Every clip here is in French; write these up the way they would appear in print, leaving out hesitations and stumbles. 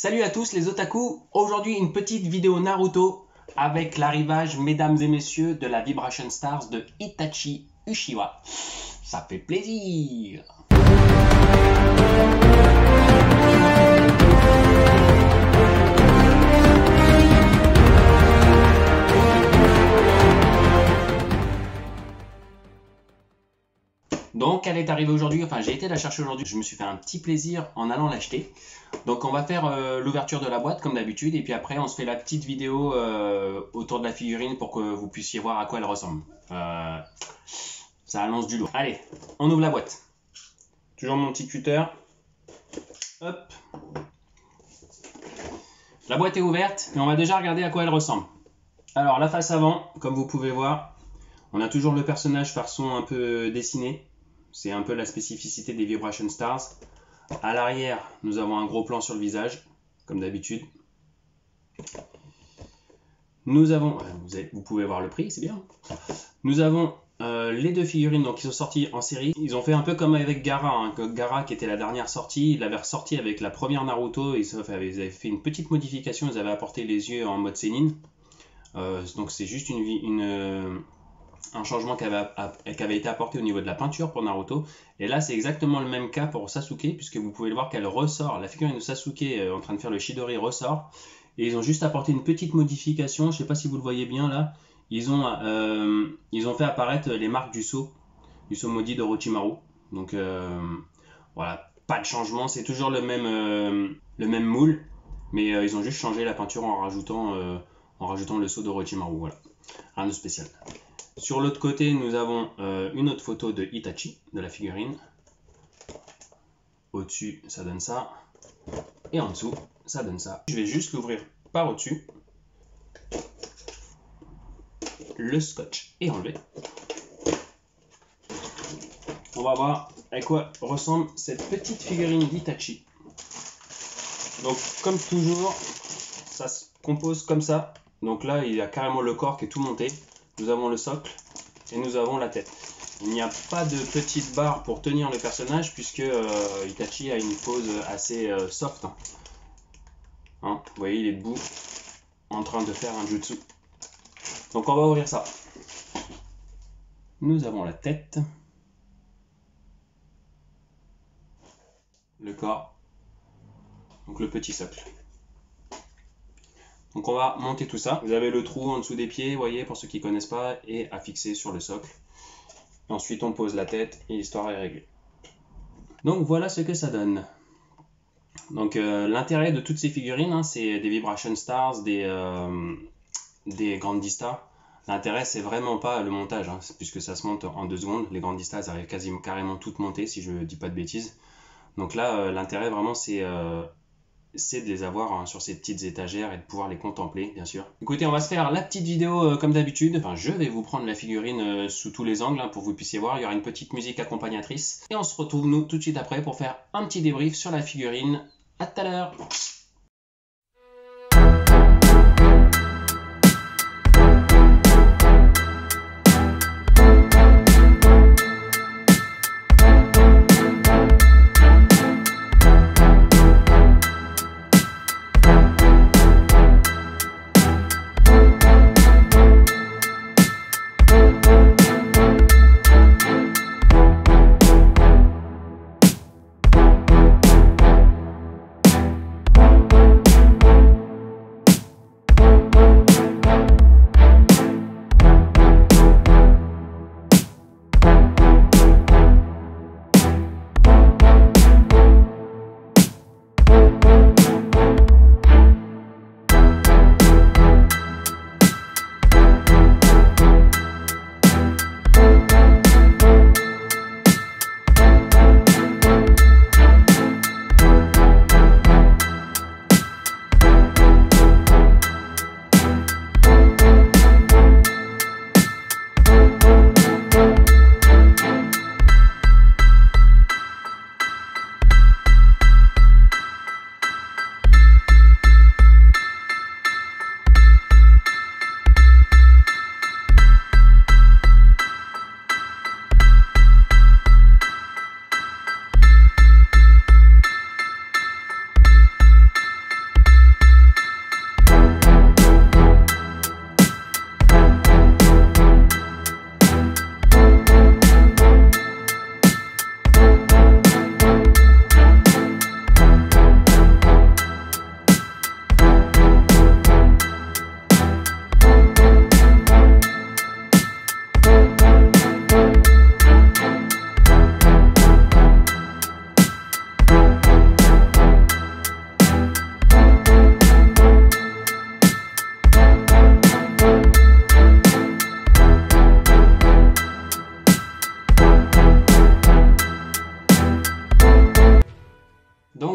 Salut à tous les otaku, aujourd'hui une petite vidéo Naruto avec l'arrivage, mesdames et messieurs, de la Vibration Stars de Itachi Uchiwa. Ça fait plaisir! Donc elle est arrivée aujourd'hui, enfin j'ai été la chercher aujourd'hui, je me suis fait un petit plaisir en allant l'acheter. Donc on va faire l'ouverture de la boîte comme d'habitude et puis après on se fait la petite vidéo autour de la figurine pour que vous puissiez voir à quoi elle ressemble. Ça annonce du lourd. Allez, on ouvre la boîte. Toujours mon petit cutter. Hop. La boîte est ouverte et on va déjà regarder à quoi elle ressemble. Alors la face avant, comme vous pouvez voir, on a toujours le personnage façon un peu dessiné. C'est un peu la spécificité des Vibration Stars. À l'arrière, nous avons un gros plan sur le visage, comme d'habitude. Nous avons, vous pouvez voir le prix, c'est bien. Nous avons les deux figurines donc, qui sont sorties en série. Ils ont fait un peu comme avec Gaara. Hein. Gaara qui était la dernière sortie, il l'avait ressorti avec la première Naruto. Ils avaient fait une petite modification, ils avaient apporté les yeux en mode Sénine. Donc c'est juste un changement qui avait été apporté au niveau de la peinture pour Naruto. Et là, c'est exactement le même cas pour Sasuke, puisque vous pouvez le voir qu'elle ressort. La figurine de Sasuke en train de faire le Chidori ressort. Et ils ont juste apporté une petite modification. Je ne sais pas si vous le voyez bien là. Ils ont fait apparaître les marques du sceau maudit d'Orochimaru. Donc voilà, pas de changement. C'est toujours le même moule. Mais ils ont juste changé la peinture en rajoutant le sceau d'Orochimaru. Voilà, rien de spécial. Sur l'autre côté, nous avons une autre photo de Itachi, de la figurine. Au-dessus, ça donne ça. Et en dessous, ça donne ça. Je vais juste l'ouvrir par au-dessus. Le scotch est enlevé. On va voir à quoi ressemble cette petite figurine d'Itachi. Donc, comme toujours, ça se compose comme ça. Donc là, il y a carrément le corps qui est tout monté. Nous avons le socle et nous avons la tête. Il n'y a pas de petite barre pour tenir le personnage puisque Itachi a une pose assez soft. Hein, vous voyez, il est debout en train de faire un jutsu. Donc on va ouvrir ça. Nous avons la tête, le corps, donc le petit socle. Donc on va monter tout ça. Vous avez le trou en dessous des pieds, vous voyez, pour ceux qui ne connaissent pas, et à fixer sur le socle. Ensuite on pose la tête et l'histoire est réglée. Donc voilà ce que ça donne. Donc l'intérêt de toutes ces figurines, hein, c'est des Vibration Stars, des Grandistas. L'intérêt c'est vraiment pas le montage, hein, puisque ça se monte en 2 secondes. Les Grandistas arrivent quasiment carrément toutes montées, si je ne dis pas de bêtises. Donc là l'intérêt vraiment c'est de les avoir hein, sur ces petites étagères et de pouvoir les contempler, bien sûr. Écoutez, on va se faire la petite vidéo comme d'habitude. Enfin, je vais vous prendre la figurine sous tous les angles hein, pour que vous puissiez voir. Il y aura une petite musique accompagnatrice. Et on se retrouve, nous, tout de suite après pour faire un petit débrief sur la figurine. À tout à l'heure!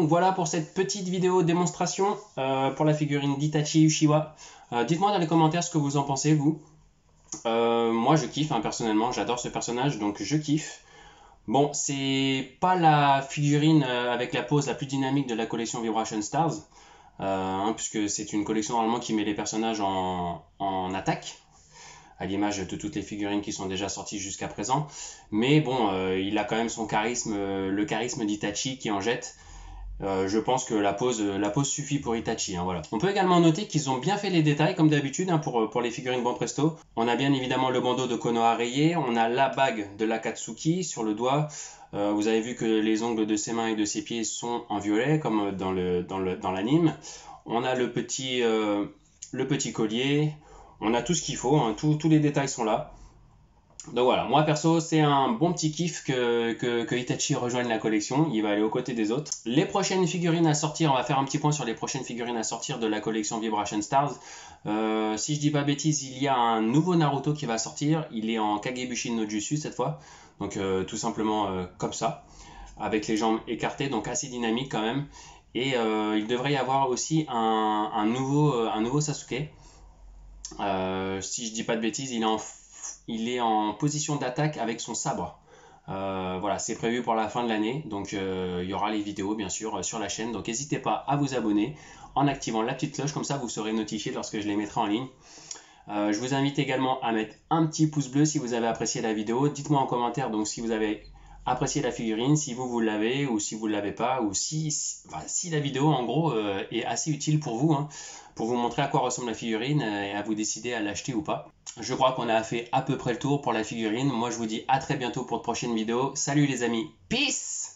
donc voilà pour cette petite vidéo démonstration pour la figurine d'Itachi Uchiwa. Dites-moi dans les commentaires ce que vous en pensez, vous. Moi je kiffe, hein, personnellement, j'adore ce personnage, donc je kiffe. Bon, c'est pas la figurine avec la pose la plus dynamique de la collection Vibration Stars, puisque c'est une collection normalement qui met les personnages en attaque, à l'image de toutes les figurines qui sont déjà sorties jusqu'à présent. Mais bon, il a quand même son charisme, le charisme d'Itachi qui en jette. Je pense que la pose suffit pour Itachi, hein, voilà. On peut également noter qu'ils ont bien fait les détails comme d'habitude, hein, pour les figurines Banpresto. On a bien évidemment le bandeau de Konoha rayé, on a la bague de l'Akatsuki sur le doigt. Vous avez vu que les ongles de ses mains et de ses pieds sont en violet comme dans l'anime. On a le petit collier, on a tout ce qu'il faut, hein, tous les détails sont là. Donc voilà, moi perso c'est un bon petit kiff que Itachi rejoigne la collection, il va aller aux côtés des autres. Les prochaines figurines à sortir, on va faire un petit point sur les prochaines figurines à sortir de la collection Vibration Stars. Si je dis pas bêtise, il y a un nouveau Naruto qui va sortir, il est en Kagebushin no Jutsu cette fois, donc tout simplement comme ça, avec les jambes écartées, donc assez dynamique quand même. Et il devrait y avoir aussi un nouveau Sasuke. Si je dis pas de bêtises, il est en position d'attaque avec son sabre. Voilà, c'est prévu pour la fin de l'année, donc il y aura les vidéos bien sûr sur la chaîne, donc n'hésitez pas à vous abonner en activant la petite cloche, comme ça vous serez notifié lorsque je les mettrai en ligne. Je vous invite également à mettre un petit pouce bleu si vous avez apprécié la vidéo. Dites-moi en commentaire donc si vous avez apprécié la figurine, si vous l'avez ou si vous ne l'avez pas, ou si la vidéo en gros est assez utile pour vous, hein, pour vous montrer à quoi ressemble la figurine et à vous décider à l'acheter ou pas. Je crois qu'on a fait à peu près le tour pour la figurine. Moi je vous dis à très bientôt pour de prochaines vidéos. Salut les amis, peace!